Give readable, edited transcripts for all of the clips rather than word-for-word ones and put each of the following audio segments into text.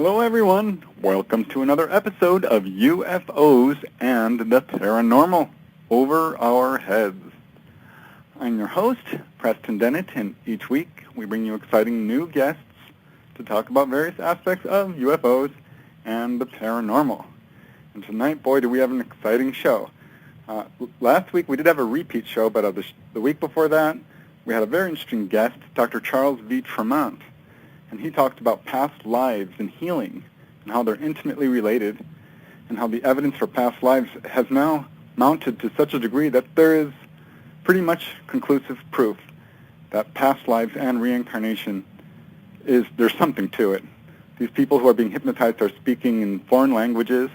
Hello, everyone. Welcome to another episode of UFOs and the Paranormal Over Our Heads. I'm your host, Preston Dennett, and each week we bring you exciting new guests to talk about various aspects of UFOs and the paranormal. And tonight, boy, do we have an exciting show. Last week we did have a repeat show, but the week before that, we had a very interesting guest, Dr. Charles V. Tremont. And he talked about past lives and healing and how they're intimately related and how the evidence for past lives has now mounted to such a degree that there is pretty much conclusive proof that past lives and reincarnation there's something to it. These people who are being hypnotized are speaking in foreign languages.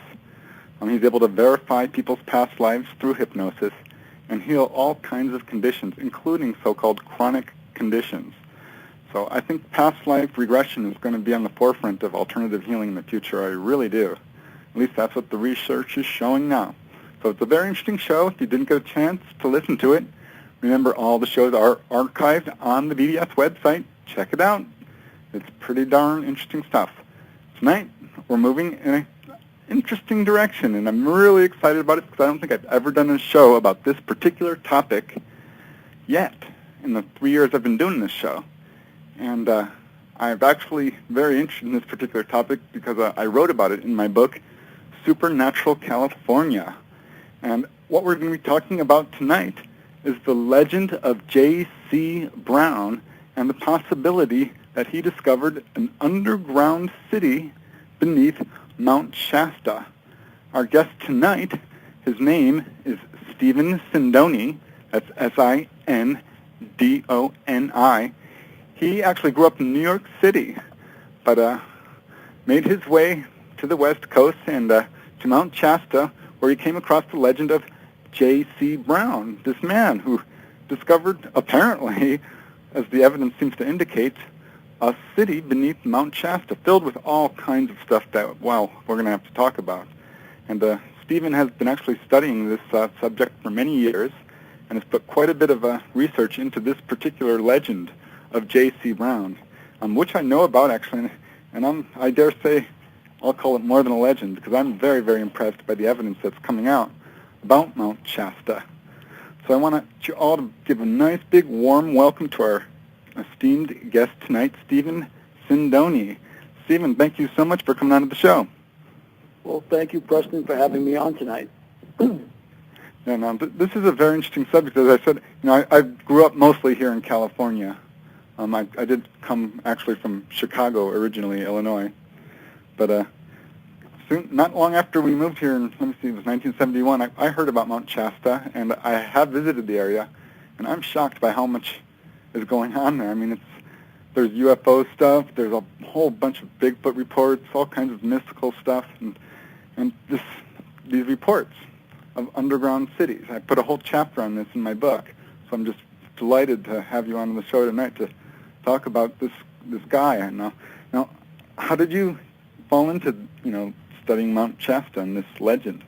He's able to verify people's past lives through hypnosis and heal all kinds of conditions, including so-called chronic conditions. So I think past life regression is going to be on the forefront of alternative healing in the future. I really do. At least that's what the research is showing now. So it's a very interesting show. If you didn't get a chance to listen to it, remember all the shows are archived on the BBS website. Check it out. It's pretty darn interesting stuff. Tonight, we're moving in an interesting direction, and I'm really excited about it because I don't think I've ever done a show about this particular topic yet in the 3 years I've been doing this show. And I'm actually very interested in this particular topic because I wrote about it in my book, Supernatural California. And what we're going to be talking about tonight is the legend of J.C. Brown and the possibility that he discovered an underground city beneath Mount Shasta. Our guest tonight, his name is Stephen Sindoni. That's Sindoni. He actually grew up in New York City, but made his way to the West Coast and to Mount Shasta, where he came across the legend of J.C. Brown, this man who discovered, apparently, as the evidence seems to indicate, a city beneath Mount Shasta filled with all kinds of stuff that, well, we're going to have to talk about. And Stephen has been actually studying this subject for many years and has put quite a bit of research into this particular legend of J.C. Brown, which I know about, actually, and I dare say I'll call it more than a legend because I'm very, very impressed by the evidence that's coming out about Mount Shasta. So I want you all to give a nice, big, warm welcome to our esteemed guest tonight, Stephen Sindoni. Stephen, thank you so much for coming on to the show. Well, thank you, Preston, for having me on tonight. And this is a very interesting subject. As I said, I grew up mostly here in California. I did come actually from Chicago originally, Illinois, but not long after we moved here, it was 1971, I heard about Mount Shasta, and I have visited the area, and I'm shocked by how much is going on there. I mean, there's UFO stuff, there's a whole bunch of Bigfoot reports, all kinds of mystical stuff, and these reports of underground cities. I put a whole chapter on this in my book, so I'm just delighted to have you on the show tonight to talk about this guy. Now, how did you fall into studying Mount Shasta and this legend?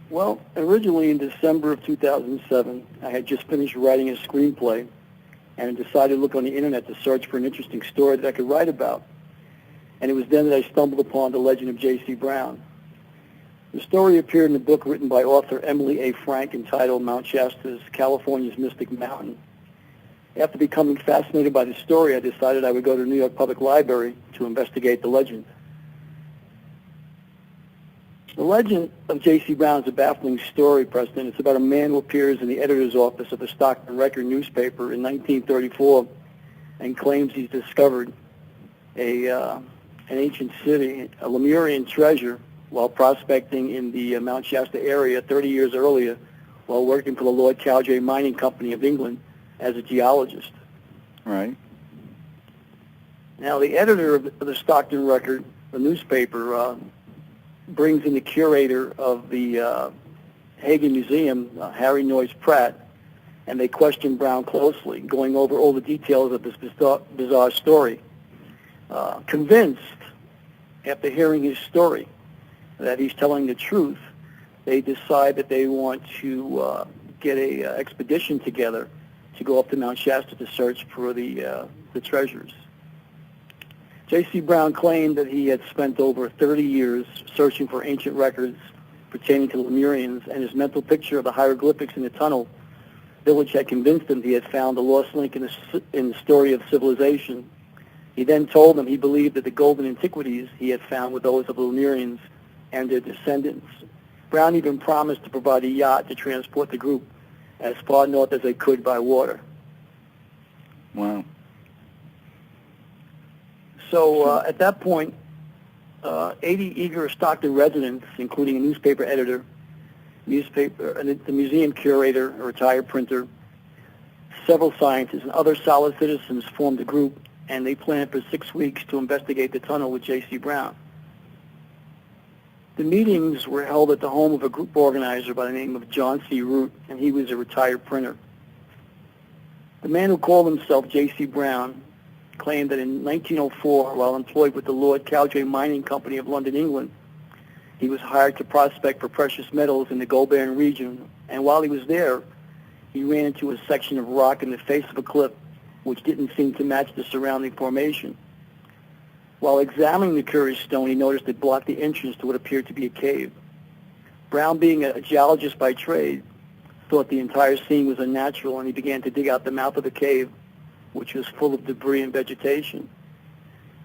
Well, originally in December of 2007, I had just finished writing a screenplay and decided to look on the internet to search for an interesting story that I could write about. And it was then that I stumbled upon the legend of J.C. Brown. The story appeared in a book written by author Emily A. Frank entitled Mount Shasta's California's Mystic Mountain. After becoming fascinated by the story, I decided I would go to the New York Public Library to investigate the legend. The legend of J.C. Brown is a baffling story, Preston. It's about a man who appears in the editor's office of the Stockton Record newspaper in 1934 and claims he's discovered an ancient city, a Lemurian treasure, while prospecting in the Mount Shasta area 30 years earlier while working for the Lord Cowdray Mining Company of England as a geologist. Right. Now, the editor of the Stockton Record, the newspaper, brings in the curator of the Hagen Museum, Harry Noyes Pratt, and they question Brown closely, going over all the details of this bizarre story. Convinced, after hearing his story, that he's telling the truth, they decide that they want to get a expedition together to go up to Mount Shasta to search for the treasures. J.C. Brown claimed that he had spent over 30 years searching for ancient records pertaining to Lemurians, and his mental picture of the hieroglyphics in the tunnel village had convinced him he had found a lost link in the story of civilization. He then told them he believed that the golden antiquities he had found were those of the Lemurians and their descendants. Brown even promised to provide a yacht to transport the group as far north as they could by water. Wow. So at that point, 80 eager Stockton residents, including a newspaper editor, the museum curator, a retired printer, several scientists, and other solid citizens formed a group, and they planned for 6 weeks to investigate the tunnel with J.C. Brown. The meetings were held at the home of a group organizer by the name of John C. Root, and he was a retired printer. The man who called himself J.C. Brown claimed that in 1904, while employed with the Lord Cowdray Mining Company of London, England, he was hired to prospect for precious metals in the gold-bearing region, and while he was there, he ran into a section of rock in the face of a cliff which didn't seem to match the surrounding formation. While examining the curious stone, he noticed it blocked the entrance to what appeared to be a cave. Brown, being a geologist by trade, thought the entire scene was unnatural, and he began to dig out the mouth of the cave, which was full of debris and vegetation.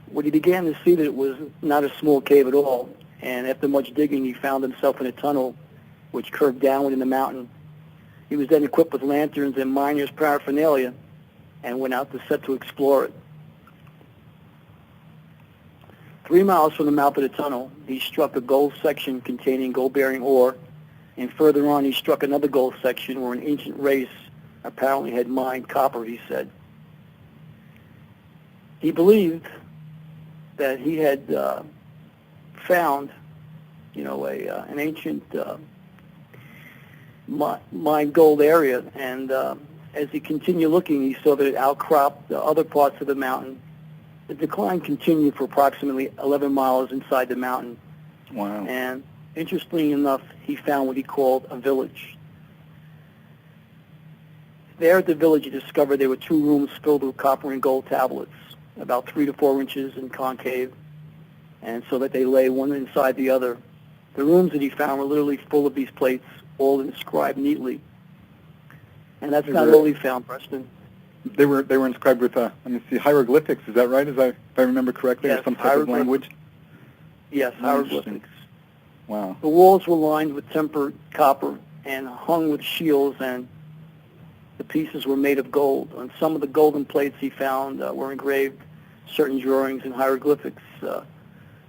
When he began to see that it was not a small cave at all, and after much digging, he found himself in a tunnel which curved downward in the mountain. He was then equipped with lanterns and miners' paraphernalia and went out to explore it. 3 miles from the mouth of the tunnel, he struck a gold section containing gold-bearing ore, and further on he struck another gold section where an ancient race apparently had mined copper, he said. He believed that he had found, an ancient mined gold area, and as he continued looking, he saw that it outcropped the other parts of the mountain. The decline continued for approximately 11 miles inside the mountain. Wow. And interestingly enough, he found what he called a village. There at the village, he discovered there were 2 rooms filled with copper and gold tablets, about 3 to 4 inches in concave, and so that they lay one inside the other. The rooms that he found were literally full of these plates, all inscribed neatly. And that's not all he found, Preston. They were inscribed with hieroglyphics. Is that right? If I remember correctly, yes, or some type of language. Yes, hieroglyphics. Wow. The walls were lined with tempered copper and hung with shields, and the pieces were made of gold. On some of the golden plates he found were engraved certain drawings and hieroglyphics.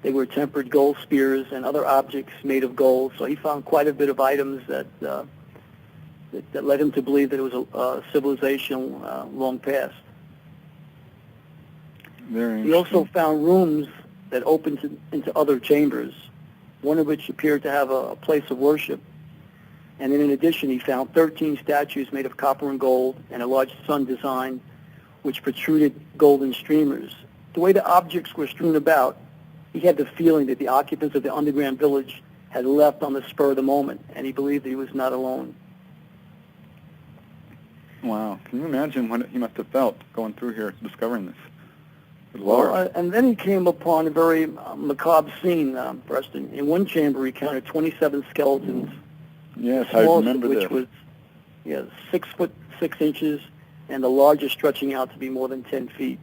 They were tempered gold spears and other objects made of gold. So he found quite a bit of items that led him to believe that it was a civilization long past. Very He also found rooms that opened into other chambers, one of which appeared to have a place of worship. And then in addition, he found 13 statues made of copper and gold and a large sun design which protruded golden streamers. The way the objects were strewn about, he had the feeling that the occupants of the underground village had left on the spur of the moment, and he believed that he was not alone. Wow. Can you imagine what he must have felt going through here, discovering this? Good Well, Lord. and then he came upon a very macabre scene, Preston. In one chamber, he counted 27 skeletons. Yes, the I smallest remember of which this. was 6 foot 6 inches, and the largest stretching out to be more than 10 feet.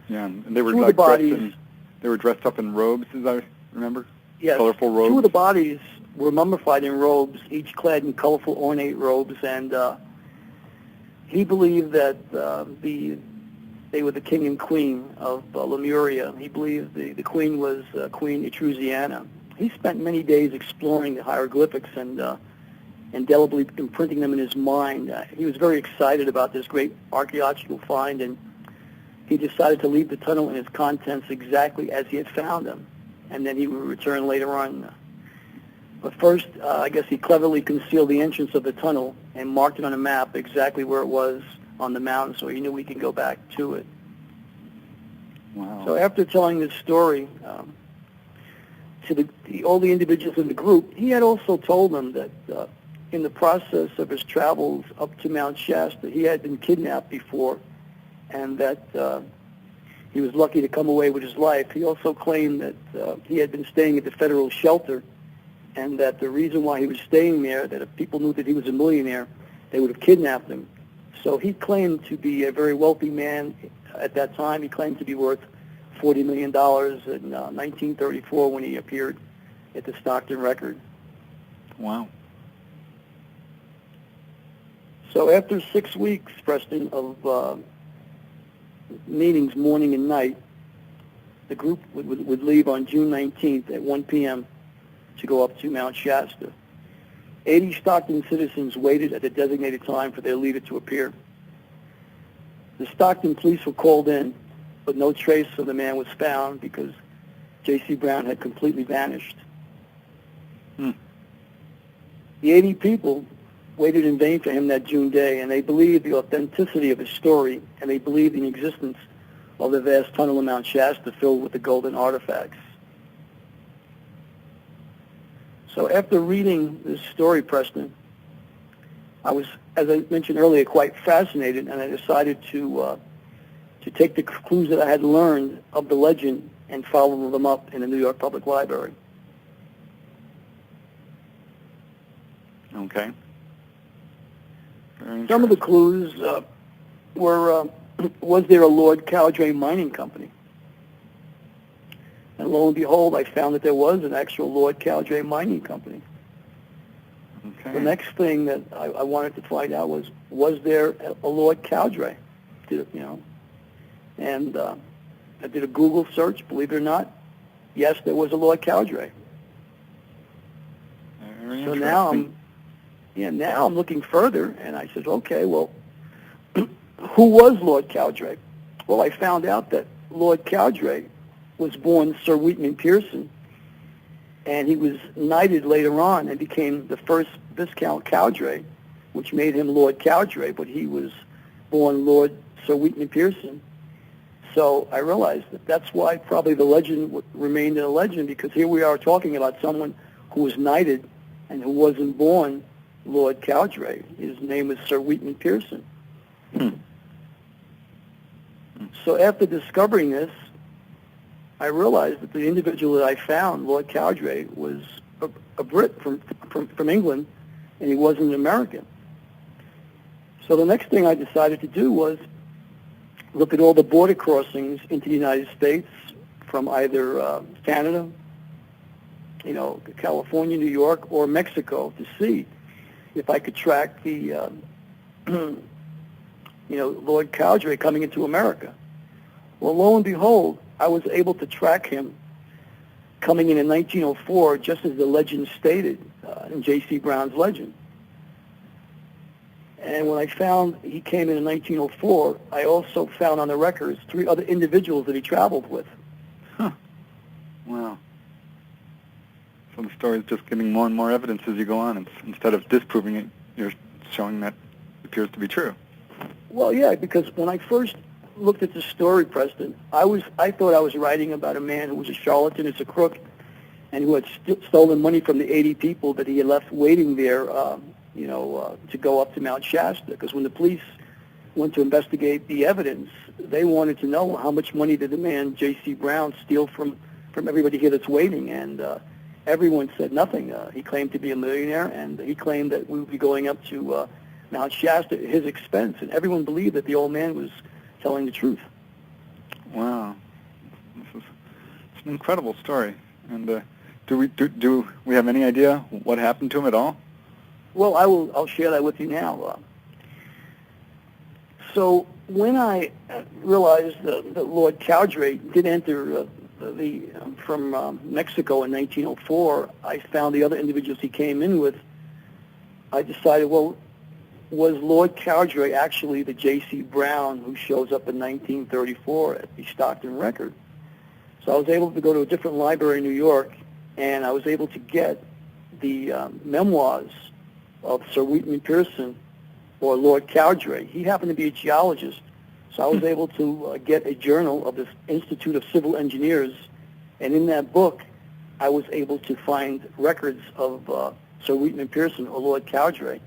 Yeah, and they were Two of the bodies, they were dressed up in robes, as I remember. yes, Colorful robes. 2 of the bodies were mummified in robes, each clad in colorful, ornate robes, and he believed that they were the king and queen of Lemuria. He believed the queen was Queen Etrusiana. He spent many days exploring the hieroglyphics and indelibly imprinting them in his mind. He was very excited about this great archaeological find, and he decided to leave the tunnel and its contents exactly as he had found them, and then he would return later on. But first, I guess he cleverly concealed the entrance of the tunnel and marked it on a map exactly where it was on the mountain, so he knew he could go back to it. Wow. So after telling this story to all the individuals in the group, he had also told them that in the process of his travels up to Mount Shasta, he had been kidnapped before, and that he was lucky to come away with his life. He also claimed that he had been staying at the federal shelter, and that the reason why he was staying there, that if people knew that he was a millionaire, they would have kidnapped him. So he claimed to be a very wealthy man at that time. He claimed to be worth $40 million in 1934 when he appeared at the Stockton Record. Wow. So after 6 weeks, Preston, of meetings morning and night, the group would leave on June 19th at 1 p.m. to go up to Mount Shasta. 80 Stockton citizens waited at the designated time for their leader to appear. The Stockton police were called in, but no trace of the man was found because J.C. Brown had completely vanished. The 80 people waited in vain for him that June day, and they believed the authenticity of his story, and they believed in the existence of the vast tunnel of Mount Shasta filled with the golden artifacts. So after reading this story, Preston, I was, as I mentioned earlier, quite fascinated, and I decided to take the clues that I had learned of the legend and follow them up in the New York Public Library. Okay. Some of the clues were, was there a Lord Cowdray mining company? And lo and behold, I found that there was an actual Lord Cowdray mining company. Okay. The next thing that I wanted to find out was there a Lord Cowdray? And I did a Google search, believe it or not. Yes, there was a Lord Cowdray. Very So interesting. now I'm looking further, and I said, okay, well, who was Lord Cowdray? Well, I found out that Lord Cowdray was born Sir Wheatman Pearson, and he was knighted later on and became the first Viscount Cowdray, which made him Lord Cowdray, but he was born Lord Sir Wheatman Pearson. So I realized that that's why probably the legend remained a legend, because here we are talking about someone who was knighted and who wasn't born Lord Cowdray. His name was Sir Wheatman Pearson. So after discovering this, I realized that the individual that I found, Lord Cowdray, was a Brit from England, and he wasn't an American. So the next thing I decided to do was look at all the border crossings into the United States from either Canada, California, New York, or Mexico to see if I could track the, Lord Cowdray coming into America. Well, lo and behold, I was able to track him coming in 1904, just as the legend stated in J.C. Brown's legend. And when I found he came in 1904, I also found on the records 3 other individuals that he traveled with. Huh. Wow. So the story is just getting more and more evidence as you go on. Instead of disproving it, you're showing that it appears to be true. Well, yeah, because when I first looked at the story, Preston, I thought I was writing about a man who was a charlatan, as a crook, and who had stolen money from the 80 people that he had left waiting there, to go up to Mount Shasta. Because when the police went to investigate the evidence, they wanted to know how much money did the man J.C. Brown steal from everybody here that's waiting, and everyone said nothing. He claimed to be a millionaire, and he claimed that we would be going up to Mount Shasta at his expense, and everyone believed that the old man was telling the truth. Wow, it's an incredible story. And do we have any idea what happened to him at all? Well, I'll share that with you now. So when I realized that Lord Cowdray did enter from Mexico in 1904, I found the other individuals he came in with. I decided, well, was Lord Cowdray actually the J.C. Brown who shows up in 1934 at the Stockton Record? So I was able to go to a different library in New York, and I was able to get the memoirs of Sir Wheatman Pearson, or Lord Cowdray. He happened to be a geologist, so I was able to get a journal of the Institute of Civil Engineers, and in that book, I was able to find records of Sir Wheatman Pearson, or Lord Cowdray.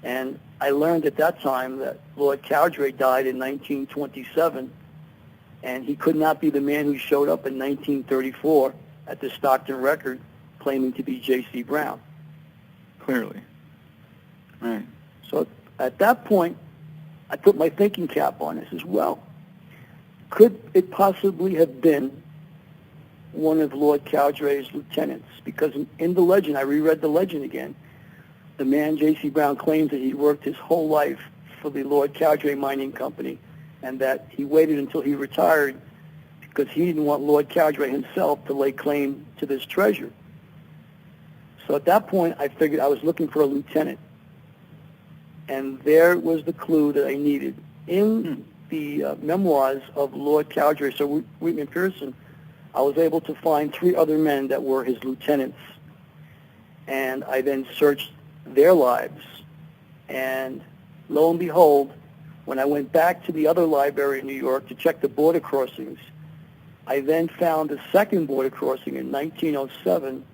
And I learned at that time that Lord Cowdray died in 1927, and he could not be the man who showed up in 1934 at the Stockton Record claiming to be J.C. Brown. Clearly. Right. So at that point, I put my thinking cap on. I says, well, could it possibly have been one of Lord Cowdray's lieutenants? Because in the legend, I reread the legend again, the man J.C. Brown claims that he worked his whole life for the Lord Cowdray Mining Company, and that he waited until he retired because he didn't want Lord Cowdray himself to lay claim to this treasure. So at that point, I figured I was looking for a lieutenant. And there was the clue that I needed. In the memoirs of Lord Cowdray, Sir Wheatman Pearson, I was able to find 3 other men that were his lieutenants. And I then searched their lives. And lo and behold, when I went back to the other library in New York to check the border crossings, I then found a second border crossing in 1907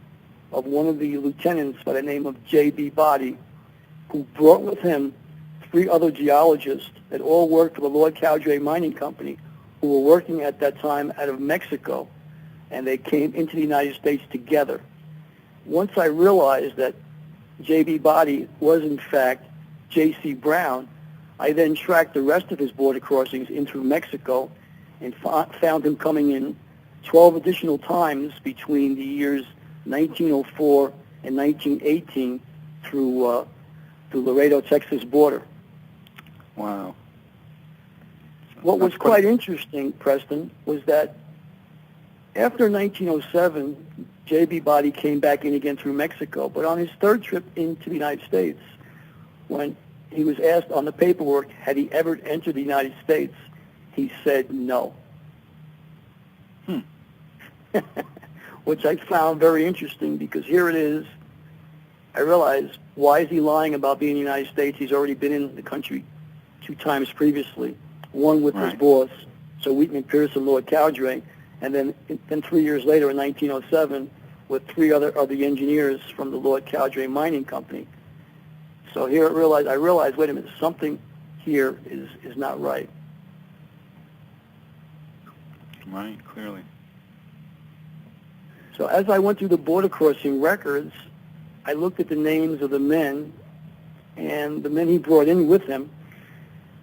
of one of the lieutenants by the name of J.B. Body, who brought with him 3 other geologists that all worked for the Lord Cowdray Mining Company, who were working at that time out of Mexico, and they came into the United States together. Once I realized that J.B. Body was in fact J.C. Brown, I then tracked the rest of his border crossings in through Mexico and found him coming in 12 additional times between the years 1904 and 1918 through the Laredo, Texas border. Wow. What was quite interesting, Preston, was that after 1907, J.B. Body came back in again through Mexico, but on his third trip into the United States, when he was asked on the paperwork, had he ever entered the United States, he said no. Which I found very interesting, because here it is. I realized, why is he lying about being in the United States? He's already been in the country 2 times previously, one with his boss, Sir Wheatman Pearson, Lord Cowdray, and then 3 years later in 1907 with 3 other engineers from the Lord Cowdray Mining Company. So here I realized, wait a minute, something here is not right. Right, clearly. So as I went through the border crossing records, I looked at the names of the men, and the men he brought in with him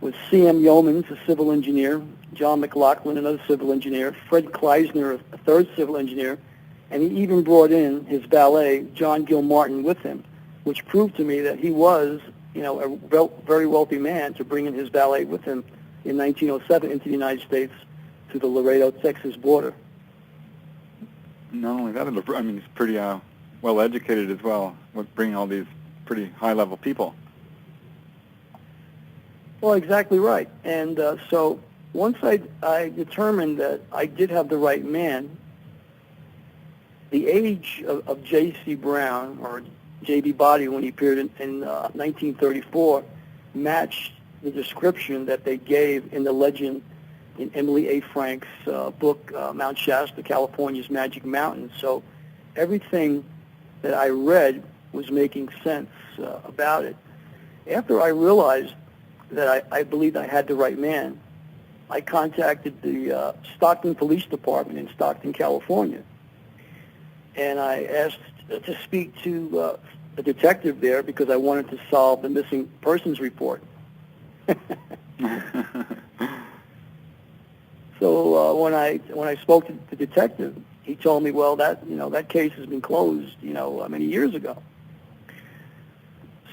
was C.M. Yeomans, a civil engineer, John McLaughlin, another civil engineer, Fred Kleisner, a third civil engineer, and he even brought in his valet, John Gilmartin, with him, which proved to me that he was, a very wealthy man to bring in his valet with him in 1907 into the United States to the Laredo, Texas border. Not only that, he's pretty well educated as well, with bringing all these pretty high-level people. Well, exactly right. And so once I determined that I did have the right man, the age of J.C. Brown, or J.B. Body, when he appeared in 1934, matched the description that they gave in the legend in Emily A. Frank's book, Mount Shasta, California's Magic Mountain. So everything that I read was making sense about it. After I realized that I believed I had the right man, I contacted the Stockton Police Department in Stockton, California. And I asked to speak to a detective there because I wanted to solve the missing persons report. So when I spoke to the detective, he told me, well, that case has been closed, many years ago.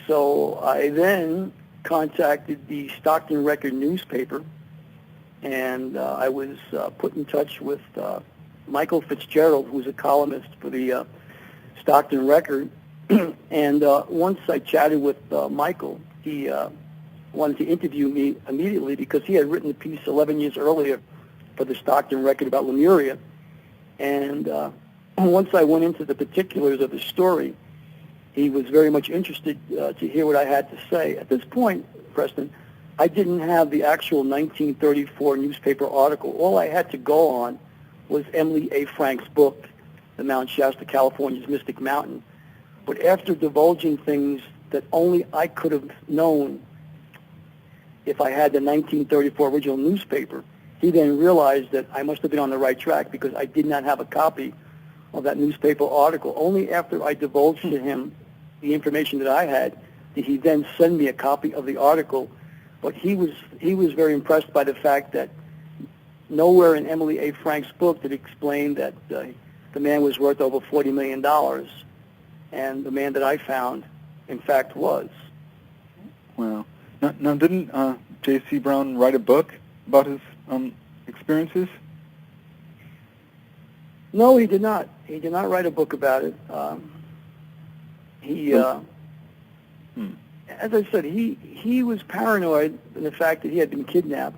So I then contacted the Stockton Record newspaper, and I was put in touch with Michael Fitzgerald, who was a columnist for the Stockton Record. And once I chatted with Michael, he wanted to interview me immediately because he had written a piece 11 years earlier for the Stockton Record about Lemuria. And once I went into the particulars of the story, he was very much interested to hear what I had to say. At this point, Preston, I didn't have the actual 1934 newspaper article. All I had to go on was Emily A. Frank's book, The Mount Shasta, California's Mystic Mountain. But after divulging things that only I could have known if I had the 1934 original newspaper, he then realized that I must have been on the right track because I did not have a copy of that newspaper article. Only after I divulged to him the information that I had did he then send me a copy of the article. But he was very impressed by the fact that nowhere in Emily A. Frank's book did it explain that the man was worth over $40 million, and the man that I found, in fact, was. Well, now didn't J.C. Brown write a book about his experiences? No, he did not. He did not write a book about it. As I said, he was paranoid in the fact that he had been kidnapped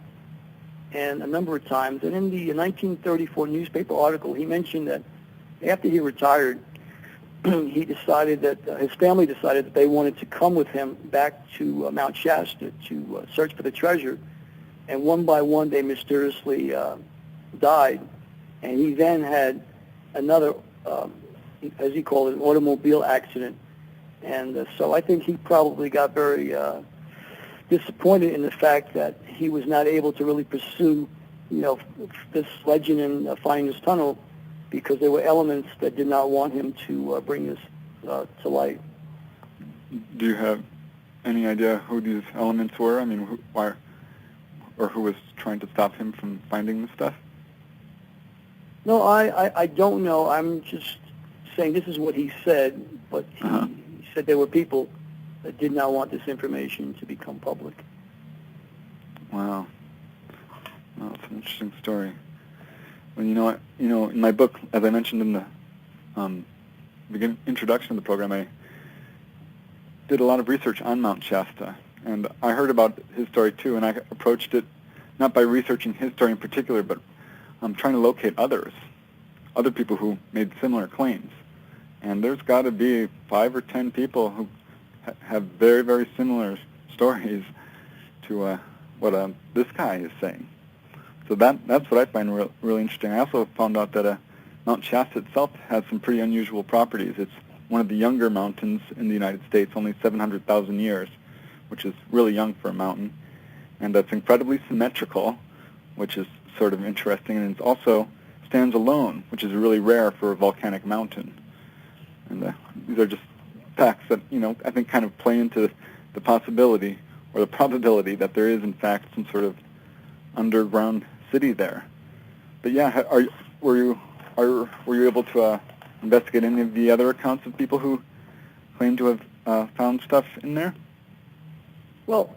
and a number of times. And in the 1934 newspaper article, he mentioned that after he retired, he decided that his family decided that they wanted to come with him back to Mount Shasta to search for the treasure. And one by one, they mysteriously died. And he then had another, as he called it, an automobile accident. And so I think he probably got very disappointed in the fact that he was not able to really pursue, this legend in finding this tunnel, because there were elements that did not want him to bring this to light. Do you have any idea who these elements were? I mean, why, or who was trying to stop him from finding the stuff? No, I don't know. I'm just saying this is what he said, but he said there were people that did not want this information to become public. Wow. Well, that's an interesting story. Well, in my book, as I mentioned in the introduction of the program, I did a lot of research on Mount Shasta, and I heard about his story too, and I approached it not by researching his story in particular, but trying to locate other people who made similar claims. And there's got to be 5 or 10 people who have very, very similar stories to what this guy is saying. So that's what I find really interesting. I also found out that Mount Shasta itself has some pretty unusual properties. It's one of the younger mountains in the United States, only 700,000 years, which is really young for a mountain. And that's incredibly symmetrical, which is sort of interesting. And it also stands alone, which is really rare for a volcanic mountain. And these are just facts that, I think kind of play into the possibility or the probability that there is, in fact, some sort of underground city there. But yeah, were you able to investigate any of the other accounts of people who claim to have found stuff in there? Well,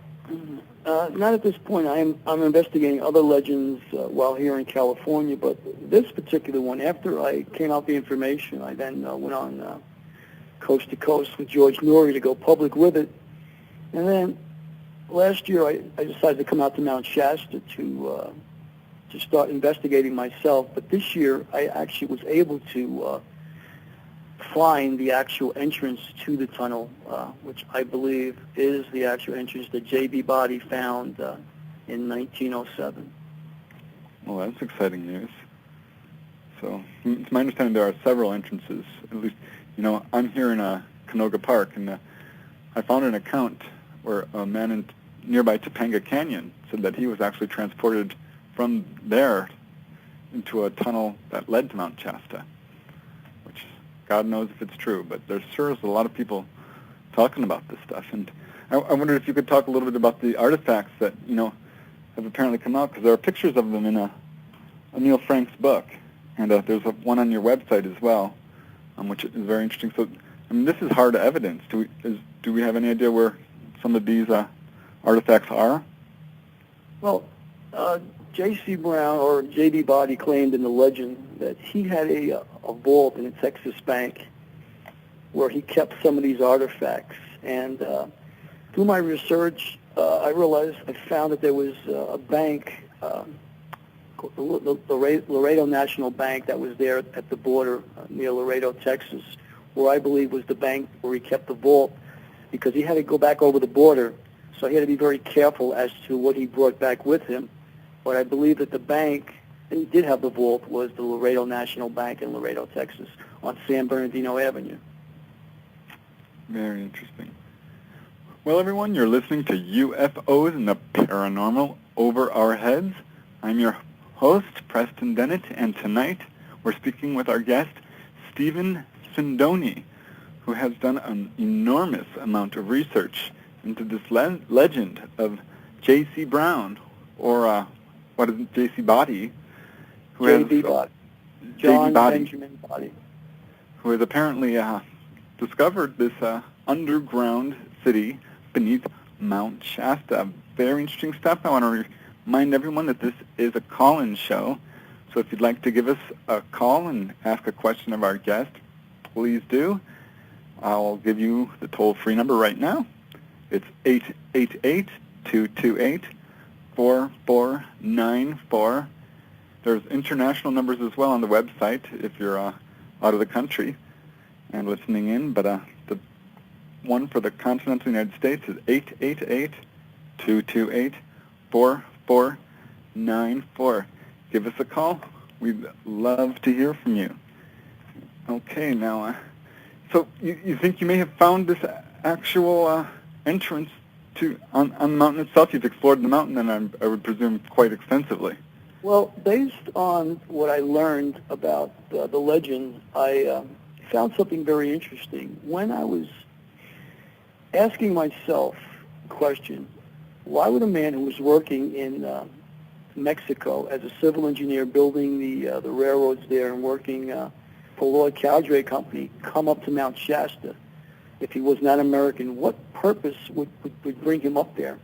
not at this point. I'm investigating other legends while here in California, but this particular one, after I came out the information, I then went on coast to coast with George Norrie to go public with it. And then last year I decided to come out to Mount Shasta to start investigating myself. But this year I actually was able to find the actual entrance to the tunnel, which I believe is the actual entrance that J.B. Body found in 1907. Well, that's exciting news. So it's my understanding there are several entrances. At least, I'm here in Canoga Park, and I found an account where a man in nearby Topanga Canyon said that he was actually transported from there into a tunnel that led to Mount Shasta, which God knows if it's true, but there sure is a lot of people talking about this stuff. And I wondered if you could talk a little bit about the artifacts that, have apparently come out, because there are pictures of them in Neil Frank's book, and there's one on your website as well, which is very interesting. So, this is hard evidence. Do we have any idea where some of these artifacts are? Well, J.C. Brown, or J.B. Body, claimed in the legend that he had a vault in a Texas bank where he kept some of these artifacts. And through my research, I realized I found that there was a bank, the Laredo National Bank, that was there at the border near Laredo, Texas, where I believe was the bank where he kept the vault, because he had to go back over the border, so he had to be very careful as to what he brought back with him. But I believe that the bank that he did have the vault was the Laredo National Bank in Laredo, Texas, on San Bernardino Avenue. Very interesting. Well, everyone, you're listening to UFOs and the Paranormal Over Our Heads. I'm your host, Preston Dennett, and tonight we're speaking with our guest, Stephen Sindoni, who has done an enormous amount of research into this legend of J.C. Brown, or what is it, J.C. Body, J.B. Body. John Body, Benjamin Body. who has apparently discovered this underground city beneath Mount Shasta. Very interesting stuff. I want to remind everyone that this is a call-in show, so if you'd like to give us a call and ask a question of our guest, please do. I'll give you the toll-free number right now. It's 888-228-4494. There's international numbers as well on the website if you're out of the country and listening in, but the one for the continental United States is 888-228-4494. Give us a call. We'd love to hear from you. Okay, now, so you think you may have found this actual entrance on the mountain itself? You've explored the mountain, and I would presume quite extensively. Well, based on what I learned about the legend, I found something very interesting. When I was asking myself the question, why would a man who was working in Mexico as a civil engineer building the railroads there and working for Lord Cowdray Company come up to Mount Shasta if he was not American? What purpose would bring him up there?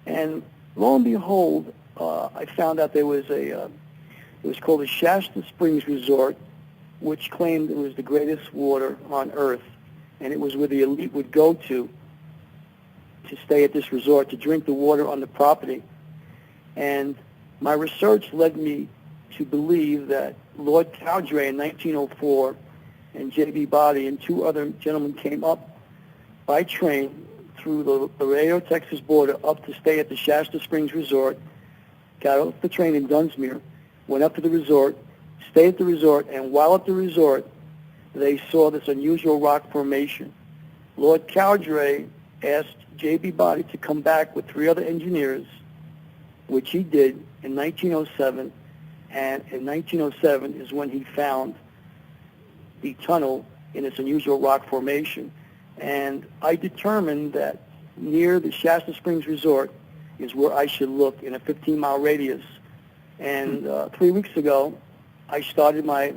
And lo and behold, I found out there was it was called the Shasta Springs Resort, which claimed it was the greatest water on earth, and it was where the elite would go to stay at this resort, to drink the water on the property. And my research led me to believe that Lord Cowdray in 1904 and J.B. Body and two other gentlemen came up by train through the Laredo-Texas border up to stay at the Shasta Springs Resort, got off the train in Dunsmuir, went up to the resort, stayed at the resort, and while at the resort, they saw this unusual rock formation. Lord Cowdray asked J.B. Body to come back with three other engineers, which he did in 1907, and in 1907 is when he found the tunnel in this unusual rock formation. And I determined that near the Shasta Springs Resort is where I should look in a 15-mile radius. And 3 weeks ago, I started my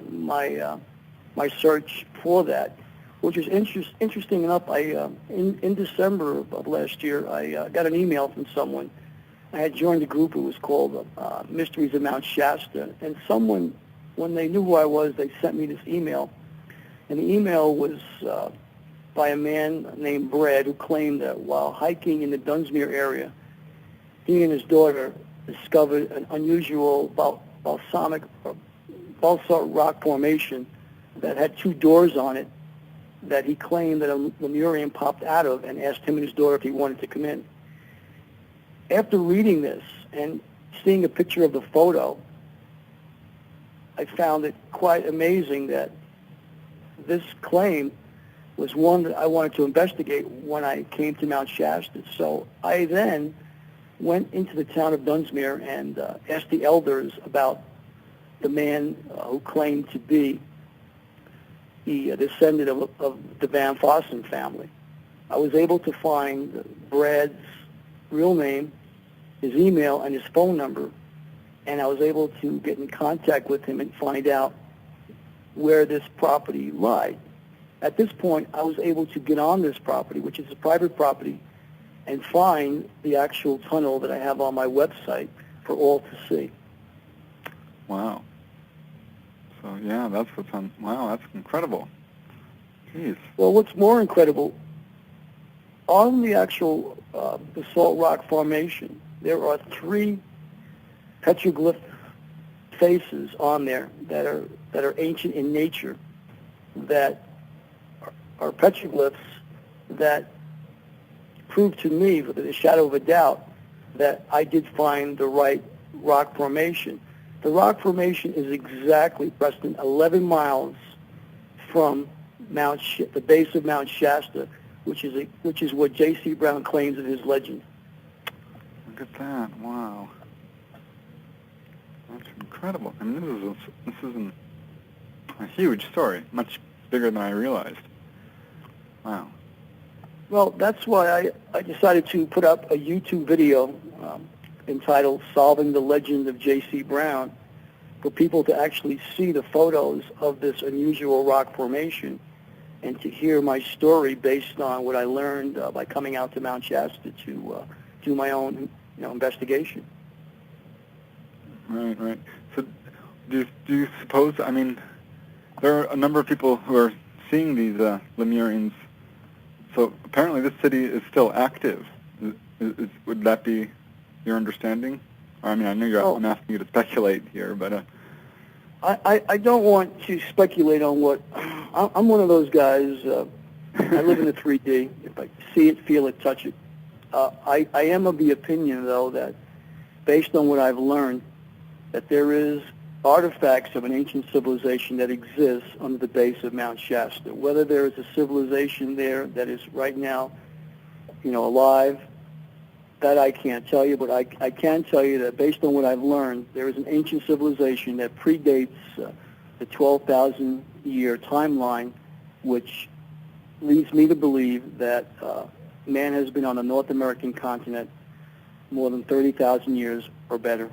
search for that, which is interesting enough. In December of last year, I got an email from someone. I had joined a group. It was called Mysteries of Mount Shasta. And someone, when they knew who I was, they sent me this email. And the email was by a man named Brad, who claimed that while hiking in the Dunsmuir area, he and his daughter discovered an unusual basalt rock formation that had two doors on it that he claimed that a Lemurian popped out of, and asked him and his daughter if he wanted to come in. After reading this and seeing a picture of the photo, I found it quite amazing that this claim was one that I wanted to investigate when I came to Mount Shasta. So I then went into the town of Dunsmuir and asked the elders about the man who claimed to be the descendant of the Van Fossen family. I was able to find Brad's real name, his email, and his phone number, and I was able to get in contact with him and find out where this property lied. At this point, I was able to get on this property, which is a private property, and find the actual tunnel that I have on my website for all to see. Wow. So, yeah, that's what's on. Wow, that's incredible. Jeez. Well, what's more incredible, on the actual basalt rock formation, there are three petroglyph faces on there that are ancient in nature, that are petroglyphs that prove to me, with a shadow of a doubt, that I did find the right rock formation. The rock formation is exactly, Preston, 11 miles from the base of Mount Shasta, which is what J.C. Brown claims in his legend. Look at that! Wow, that's It's incredible. I mean, this is a huge story, much bigger than I realized. Wow. Well, that's why I decided to put up a YouTube video entitled Solving the Legend of J.C. Brown, for people to actually see the photos of this unusual rock formation and to hear my story based on what I learned by coming out to Mount Shasta to do my own investigation. Right. So do you suppose, I mean, there are a number of people who are seeing these Lemurians, so apparently this city is still active. Would that be your understanding? Or, I mean, I know I'm asking you to speculate here, but... I don't want to speculate on what... I'm one of those guys, I live in the 3D. If I see it, feel it, touch it. I am of the opinion, though, that based on what I've learned, that there is artifacts of an ancient civilization that exists under the base of Mount Shasta. Whether there is a civilization there that is right now, alive, that I can't tell you, but I can tell you that based on what I've learned, there is an ancient civilization that predates the 12,000-year timeline, which leads me to believe that man has been on the North American continent more than 30,000 years or better.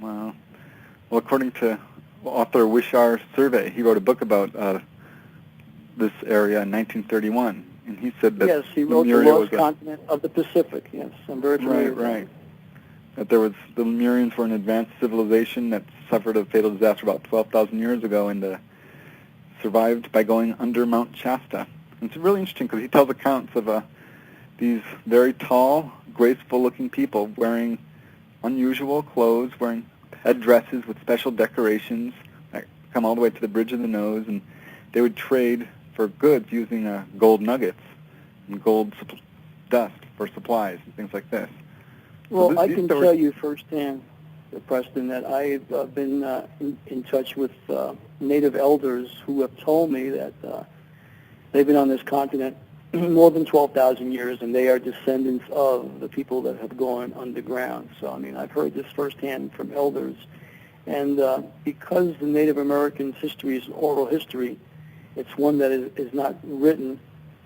Wow. Well, according to author Wishar Survey, he wrote a book about this area in 1931, and he said that yes, he wrote The Lost Continent of the Pacific. Yes, I'm very familiar with that. Right. That the Lemurians were an advanced civilization that suffered a fatal disaster about 12,000 years ago and survived by going under Mount Shasta. And it's really interesting because he tells accounts of these very tall, graceful-looking people wearing unusual clothes, wearing headdresses with special decorations that come all the way to the bridge of the nose, and they would trade for goods using gold nuggets and gold dust for supplies and things like this. Well, so I can tell you firsthand, Preston, that I've been in touch with native elders who have told me that they've been on this continent more than 12,000 years, and they are descendants of the people that have gone underground. So, I mean, I've heard this firsthand from elders. And because the Native Americans' history is an oral history, it's one that is not written,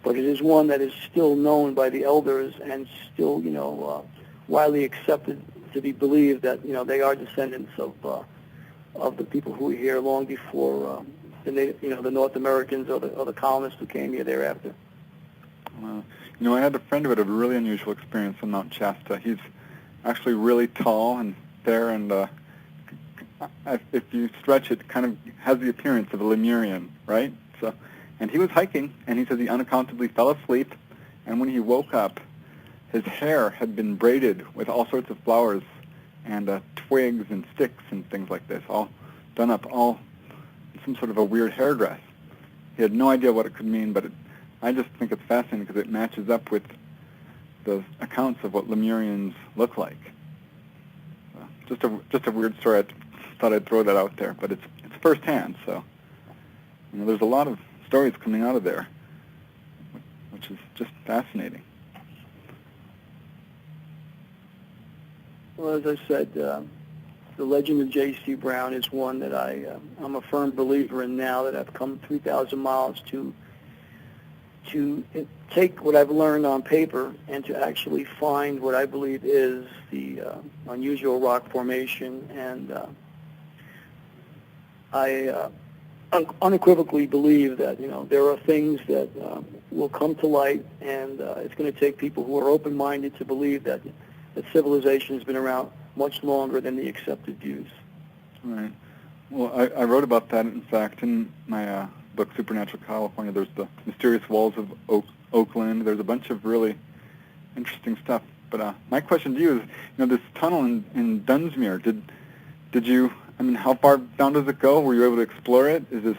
but it is one that is still known by the elders and still, widely accepted to be believed that, they are descendants of the people who were here long before the North Americans or the colonists who came here thereafter. I had a friend who had a really unusual experience on Mount Shasta. He's actually really tall and fair, and if you stretch it, kind of has the appearance of a Lemurian, right? So, and he was hiking, and he says he unaccountably fell asleep, and when he woke up, his hair had been braided with all sorts of flowers and twigs and sticks and things like this, all done up, all in some sort of a weird hairdress. He had no idea what it could mean, but I just think it's fascinating because it matches up with the accounts of what Lemurians look like. Just a weird story. I thought I'd throw that out there, but it's firsthand. So there's a lot of stories coming out of there, which is just fascinating. Well, as I said, the legend of J.C. Brown is one that I'm a firm believer in now that I've come 3,000 miles to take what I've learned on paper and to actually find what I believe is the unusual rock formation. And I unequivocally believe that, there are things that will come to light, and it's going to take people who are open-minded to believe that civilization has been around much longer than the accepted views. Right. Well, I wrote about that, in fact, in my book, Supernatural California. There's the Mysterious Walls of Oakland. There's a bunch of really interesting stuff. But my question to you is, this tunnel in Dunsmuir, did you, how far down does it go? Were you able to explore it? Is this...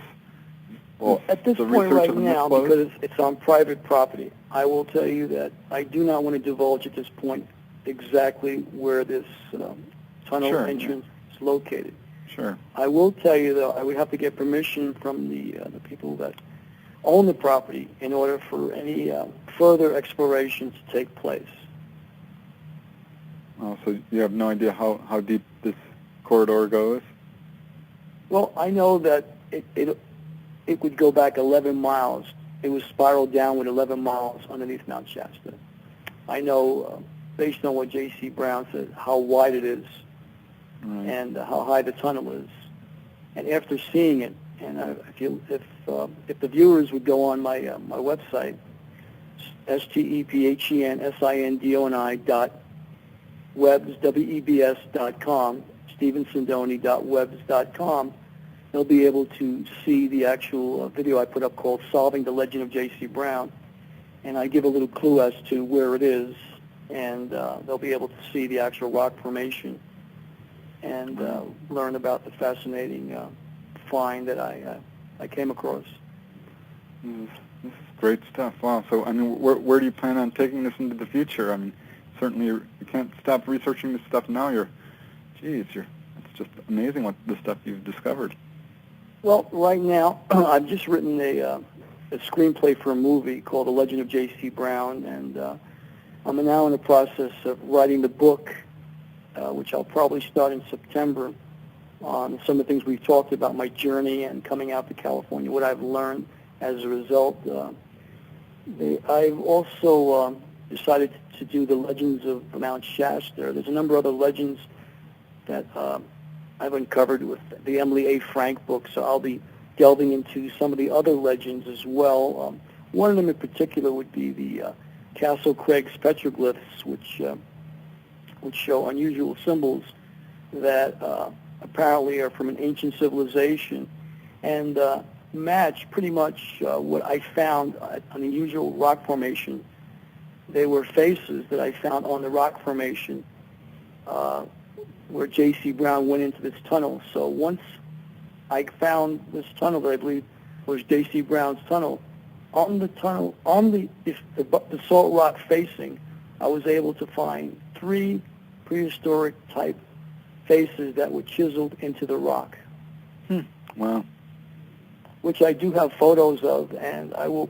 Well, at this point right now, because it's on private property, I will tell you that I do not want to divulge at this point exactly where this tunnel entrance is located. Sure. I will tell you, though, I would have to get permission from the people that own the property in order for any further exploration to take place. Oh, so you have no idea how deep this corridor goes? Well, I know that it would go back 11 miles. It was spiraled downward 11 miles underneath Mount Shasta. I know, based on what J.C. Brown said, how wide it is, Right. and how high the tunnel is. And after seeing it, and if the viewers would go on my my website, StephenSindoni.webs.com, StephenSindoni.webs.com, they'll be able to see the actual video I put up called Solving the Legend of J.C. Brown. And I give a little clue as to where it is, and they'll be able to see the actual rock formation and learn about the fascinating find that I came across. This is great stuff. Wow. So, I mean, where do you plan on taking this into the future? I mean, certainly you can't stop researching this stuff now. It's just amazing what the stuff you've discovered. Well, right now, I've just written a screenplay for a movie called The Legend of J.C. Brown, and I'm now in the process of writing the book, which I'll probably start in September, on some of the things we've talked about, my journey and coming out to California, what I've learned as a result. I've also decided to do the legends of Mount Shasta. There's a number of other legends that I've uncovered with the Emily A. Frank book, so I'll be delving into some of the other legends as well. One of them in particular would be the Castle Craig's petroglyphs, which show unusual symbols that apparently are from an ancient civilization, and match pretty much what I found on the unusual rock formation. They were faces that I found on the rock formation where J.C. Brown went into this tunnel. So once I found this tunnel that I believe was J.C. Brown's tunnel, on the salt rock facing, I was able to find 3 prehistoric type faces that were chiseled into the rock. Wow. Which I do have photos of, and I will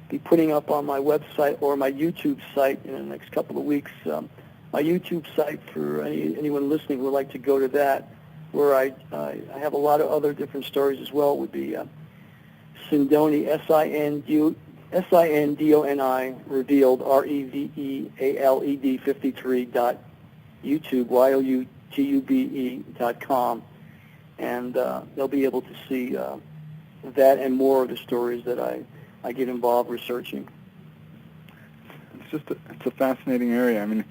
be putting up on my website or my YouTube site in the next couple of weeks. My YouTube site, for anyone listening who would like to go to that, where I have a lot of other different stories as well, would be Sindoni, Sindoni revealed, REVEALED 53.YouTube, YOUTUBE.com, and they'll be able to see that and more of the stories that I get involved researching. It's a fascinating area. I mean,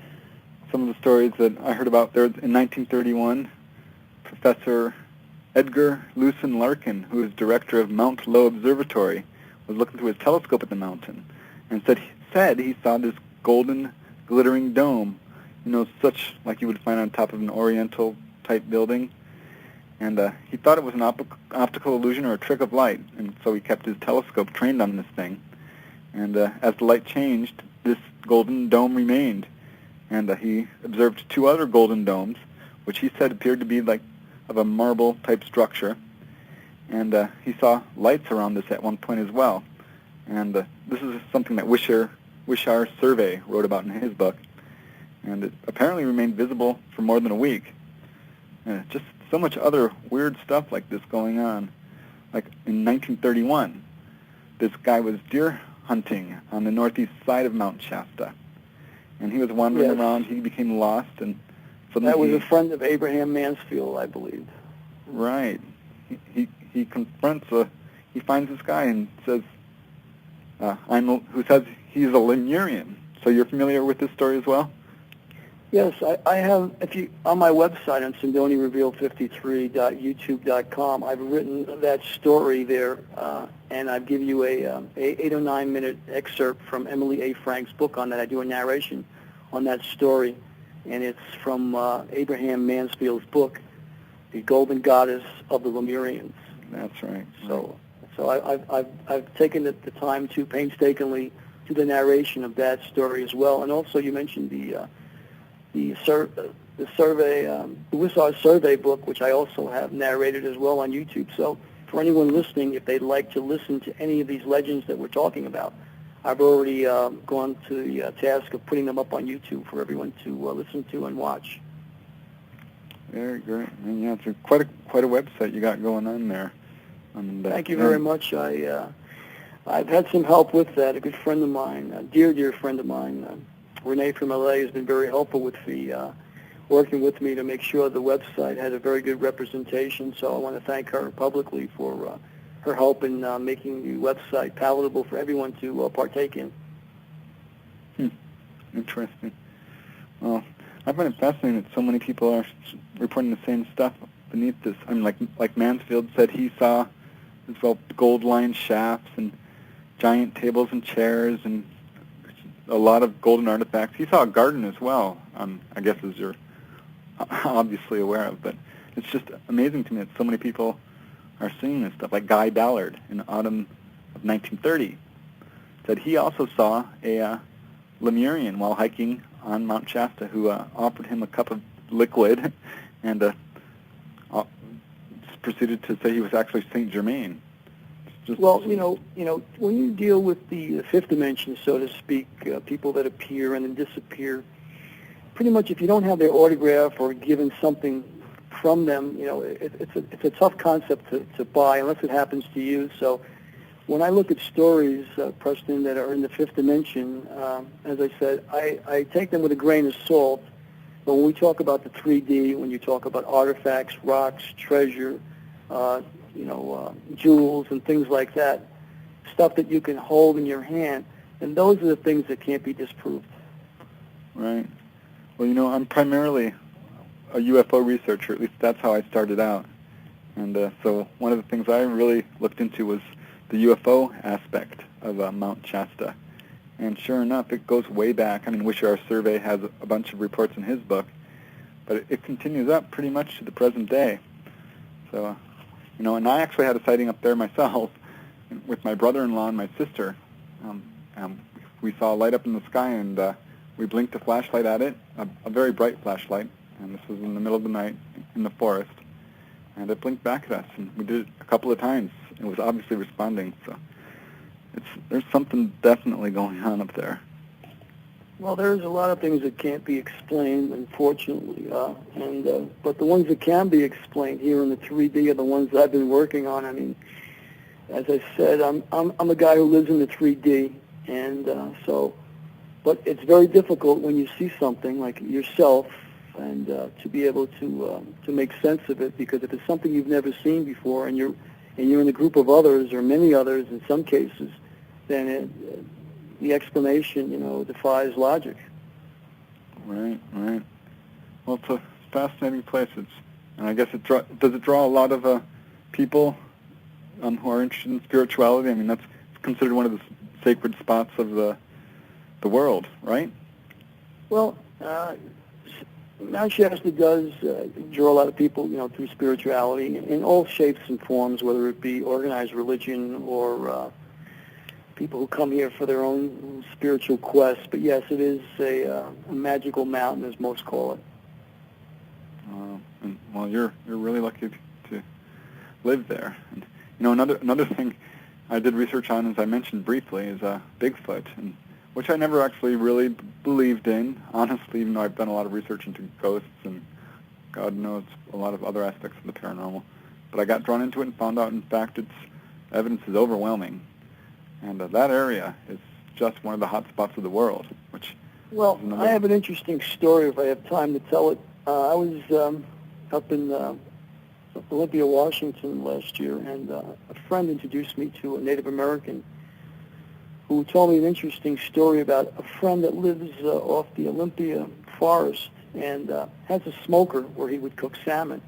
some of the stories that I heard about there in 1931, Professor Edgar Lucien Larkin, who is director of Mount Lowe Observatory, was looking through his telescope at the mountain and said he saw this golden, glittering dome, such like you would find on top of an Oriental-type building. And he thought it was an optical illusion or a trick of light, and so he kept his telescope trained on this thing. And as the light changed, this golden dome remained. And he observed 2 other golden domes, which he said appeared to be like of a marble-type structure. And he saw lights around this at one point as well. And this is something that Wishar Survey wrote about in his book. And it apparently remained visible for more than a week. Just so much other weird stuff like this going on. Like in 1931, this guy was deer hunting on the northeast side of Mount Shasta. And he was wandering around. He became lost. And that was a friend of Abraham Mansfield, I believe. Right. He confronts he finds this guy and says, who says he's a Lemurian. So you're familiar with this story as well? Yes, I have. On my website on SindoniReveal53.YouTube.com, I've written that story there, and I've given you a 8 or 9 minute excerpt from Emily A. Frank's book on that. I do a narration on that story, and it's from Abraham Mansfield's book, The Golden Goddess of the Lemurians. That's right. So I've taken the time to painstakingly do the narration of that story as well, and also you mentioned the survey, the Wishar Survey book, which I also have narrated as well on YouTube. So for anyone listening, if they'd like to listen to any of these legends that we're talking about, I've already gone to the task of putting them up on YouTube for everyone to listen to and watch. Very great. And yeah, it's quite a website you got going on there. Thank you very much. I've had some help with that. A good friend of mine, a dear friend of mine, Renee from LA, has been very helpful with working with me to make sure the website had a very good representation. So I want to thank her publicly for her help in making the website palatable for everyone to partake in. Interesting. Well, I find it fascinating that so many people are reporting the same stuff beneath this. I mean, like Mansfield said, he saw as well gold-lined shafts and giant tables and chairs and a lot of golden artifacts. He saw a garden as well, I guess, as you're obviously aware of. But it's just amazing to me that so many people are seeing this stuff. Like Guy Ballard in autumn of 1930 said he also saw a Lemurian while hiking on Mount Shasta who offered him a cup of liquid and proceeded to say he was actually Saint Germain. Well, you know, when you deal with the fifth dimension, so to speak, people that appear and then disappear, pretty much if you don't have their autograph or given something from them, it's a tough concept to buy unless it happens to you. So when I look at stories, Preston, that are in the fifth dimension, as I said, I take them with a grain of salt. But when we talk about the 3D, when you talk about artifacts, rocks, treasure, jewels and things like that, stuff that you can hold in your hand, and those are the things that can't be disproved. Right. Well, I'm primarily a UFO researcher. At least that's how I started out. And so one of the things I really looked into was the UFO aspect of Mount Shasta. And sure enough, it goes way back. I mean, Wisher Survey has a bunch of reports in his book, but it continues up pretty much to the present day. So, and I actually had a sighting up there myself with my brother-in-law and my sister. We saw a light up in the sky, and we blinked a flashlight at it, a very bright flashlight, and this was in the middle of the night in the forest. And it blinked back at us, and we did it a couple of times. It was obviously responding, so there's something definitely going on up there. Well, there's a lot of things that can't be explained, unfortunately, but the ones that can be explained here in the 3D are the ones that I've been working on. I mean, as I said, I'm a guy who lives in the 3D, and but it's very difficult when you see something like yourself, and to be able to make sense of it, because if it's something you've never seen before, and you're in a group of others or many others in some cases, then the explanation, defies logic. Right. Well, it's a fascinating place. And I guess does it draw a lot of people who are interested in spirituality? I mean, that's considered one of the sacred spots of the world, right? Well, Mount Shasta does draw a lot of people, through spirituality in all shapes and forms, whether it be organized religion or people who come here for their own spiritual quest. But yes, it is a magical mountain, as most call it. Well, you're really lucky to live there. And, another thing I did research on, as I mentioned briefly, is Bigfoot, which I never actually really believed in, honestly, even though I've done a lot of research into ghosts and God knows a lot of other aspects of the paranormal. But I got drawn into it and found out, in fact, its evidence is overwhelming. And that area is just one of the hot spots of the world. Well, I have an interesting story if I have time to tell it. I was up in Olympia, Washington last year, and a friend introduced me to a Native American who told me an interesting story about a friend that lives off the Olympia forest and has a smoker where he would cook salmon.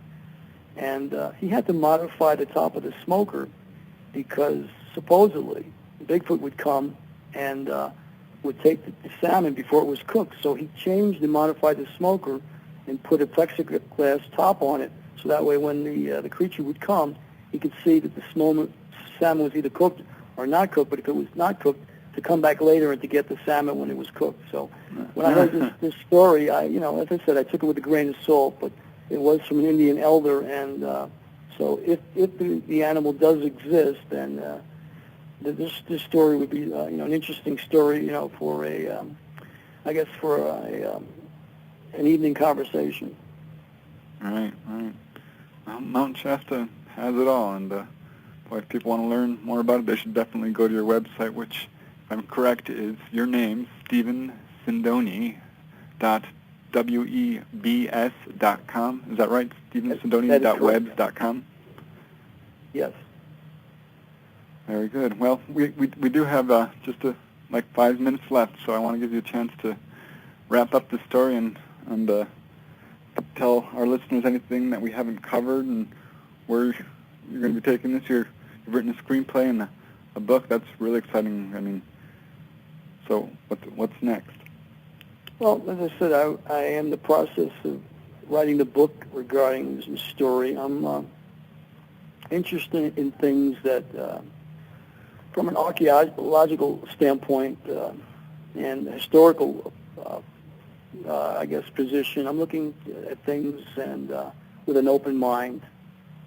And he had to modify the top of the smoker because supposedly Bigfoot would come and would take the salmon before it was cooked. So he changed and modified the smoker and put a plexiglass top on it, so that way when the creature would come, he could see that the salmon was either cooked or not cooked, but if it was not cooked, to come back later and to get the salmon when it was cooked. So when I heard this story, as I said, I took it with a grain of salt, but it was from an Indian elder, and so if the animal does exist, then this story would be an interesting story for an evening conversation. Right. Well, Mount Shasta has it all, and boy, if people want to learn more about it, they should definitely go to your website, which, if I'm correct, is your name, Stephen Sindoni, .webs.com. Is that right? StephenSindoni.webs.com? Yes. Very good. Well, we do have just 5 minutes left, so I want to give you a chance to wrap up the story and tell our listeners anything that we haven't covered and where you're going to be taking this. You've written a screenplay and a book. That's really exciting. I mean, so what's next? Well, as I said, I am in the process of writing the book regarding this story. I'm interested in things that, from an archaeological standpoint and historical, position, I'm looking at things and with an open mind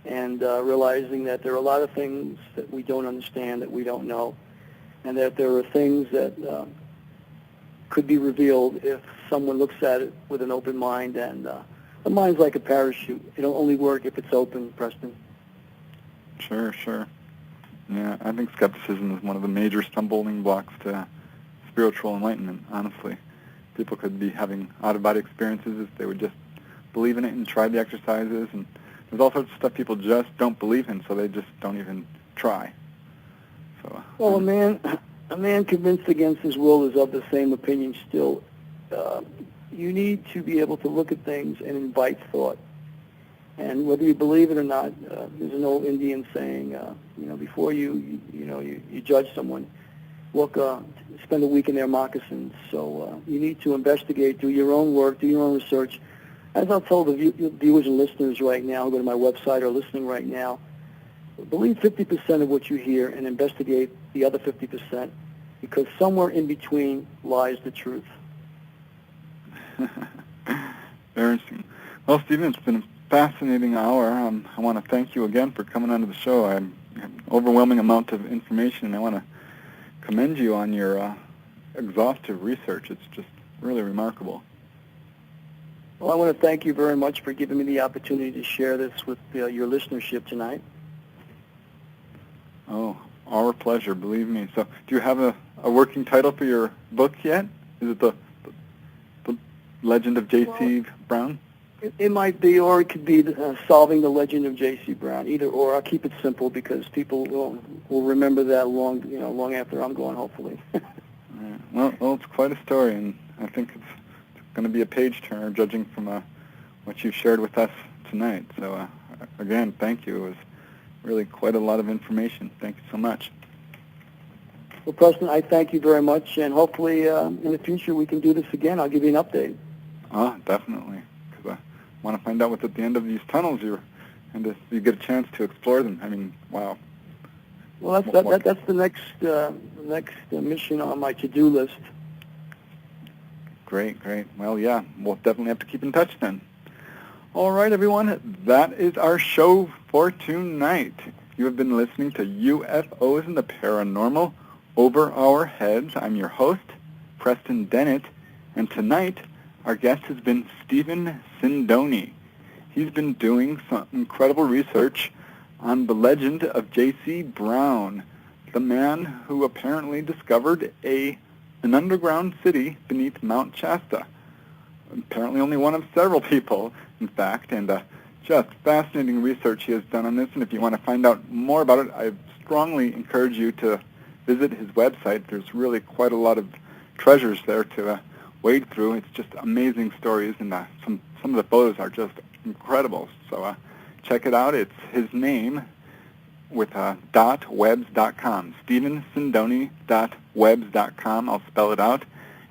and realizing that there are a lot of things that we don't understand, that we don't know, and that there are things that could be revealed if someone looks at it with an open mind. And a mind's like a parachute. It'll only work if it's open, Preston. Sure. Yeah, I think skepticism is one of the major stumbling blocks to spiritual enlightenment, honestly. People could be having out-of-body experiences if they would just believe in it and try the exercises. And there's all sorts of stuff people just don't believe in, so they just don't even try. So, well, a man convinced against his will is of the same opinion still. You need to be able to look at things and invite thought. And whether you believe it or not, there's an old Indian saying, before you judge someone, spend a week in their moccasins. So you need to investigate, do your own work, do your own research. As I'll tell the viewers and listeners right now, go to my website or listening right now, believe 50% of what you hear and investigate the other 50%, because somewhere in between lies the truth. Very interesting. Well, Stephen, it's been a fascinating hour. I want to thank you again for coming onto the show. I have an overwhelming amount of information, and I want to commend you on your exhaustive research. It's just really remarkable. Well, I want to thank you very much for giving me the opportunity to share this with your listenership tonight. Oh, our pleasure, believe me. So do you have a working title for your book yet? Is it the Legend of J.C. Brown? It might be, or it could be Solving the Legend of J.C. Brown. Either or. I'll keep it simple because people will remember that long after I'm gone, hopefully. Right. Well, it's quite a story, and I think it's going to be a page-turner, judging from what you've shared with us tonight. So, again, thank you. It was really quite a lot of information. Thank you so much. Well, Preston, I thank you very much, and hopefully in the future we can do this again. I'll give you an update. Definitely, because I want to find out what's at the end of these tunnels and if you get a chance to explore them. I mean, wow. Well, that's the next mission on my to-do list. Great. Well, yeah, we'll definitely have to keep in touch then. All right, everyone, that is our show for tonight. You have been listening to UFOs and the Paranormal Over Our Heads. I'm your host, Preston Dennett, and tonight our guest has been Stephen Sindoni. He's been doing some incredible research on the legend of J.C. Brown, the man who apparently discovered an underground city beneath Mount Shasta. Apparently only one of several people, in fact, and just fascinating research he has done on this. And if you want to find out more about it, I strongly encourage you to visit his website. There's really quite a lot of treasures there to wade through. It's just amazing stories, and some of the photos are just incredible. So check it out. It's his name with .webs.com. StephenSindoni.webs.com. I'll spell it out.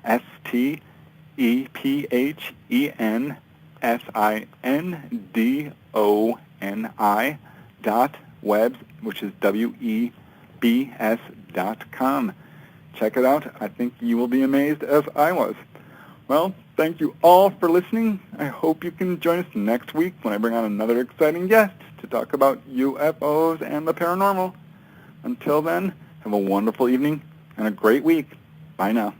StephenSindoni.webs, which is WEBS.com. Check it out. I think you will be amazed as I was. Well, thank you all for listening. I hope you can join us next week when I bring on another exciting guest to talk about UFOs and the paranormal. Until then, Have a wonderful evening and a great week. Bye now.